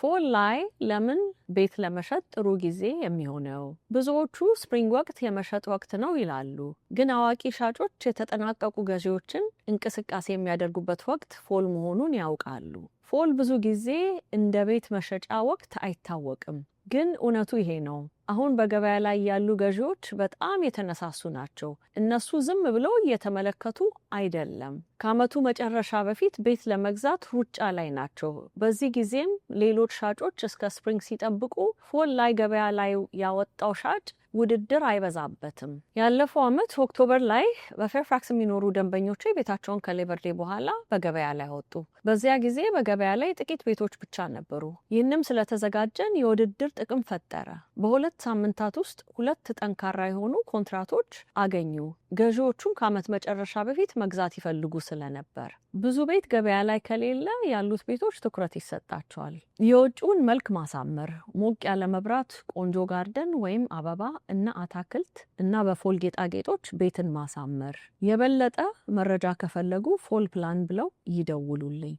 ፎል ላይ ለምን ቤት ለመሸጥ ጥሩ ጊዜ የሚሆነው? ብዙዎቹ ስፕሪንግ ወቅት የመሸጥ ወቅት ነው ይላሉ። ግን አዋቂ ሻጮች የተጠናቀቁ ገዢዎችን እንቅስቃሴ የሚያደርጉበት ወቅት ፎል መሆኑን ያውቃሉ። ፎል ብዙ ጊዜ እንደ ቤት መሸጫ ወቅት አይታወቅም። ግን እውነቱ ይሄ ነው። አሁን በገበያ ላይ ያሉ ገዢዎች በጣም የተነሳሱ ናቸው። እነሱ ዝም ብለው እየተመለከቱ አይደለም። ከዓመቱ መጨረሻ በፊት ቤት ለመግዛት ሩጫ ላይ ናቸው። በዚህ ጊዜም ሌሎች ሻጮች እስከ ስፕሪንግ ሲጠብቁ ፎል ላይ ገበያ ላይ ያወጣው ሻጭ ውድድር አይበዛበትም። ያለፈው ዓመት ኦክቶበር ላይ በፌርፋክስ የሚኖሩ ደንበኞች ቤታቸውን ከሌበር ዴይ በኋላ በገበያ ላይ አወጡ። በዚያ ጊዜ በገበያ ላይ ጥቂት ቤቶች ብቻ ነበሩ። ይህንም ስለተዘጋጀን የውድድር ጥቅም ፈጠረ። በሁለት ሳምንታት ውስጥ 2 ጠንካራ የሆኑ ኮንትራቶች አገኙ። ገዢዎቹም ከዓመት መጨረሻ በፊት መግዛት ይፈልጉ ስለነበር። ብዙ ቤት ገበያ ላይ ከሌለ ያሉት ቤቶች ትኩረት ይሰጣቸዋል። የውጭውን መልክ ማሳመር፣ ሞቅ ያለ መብራት፣ ቆንጆ ጋርደን ወይም አበባ እና አታክልት እና በፎል ጌጣጌጦች ቤትን ማሳመር። የበለጠ መረጃ ከፈለጉ ፎል ፕላን ብለው ይደውሉልኝ።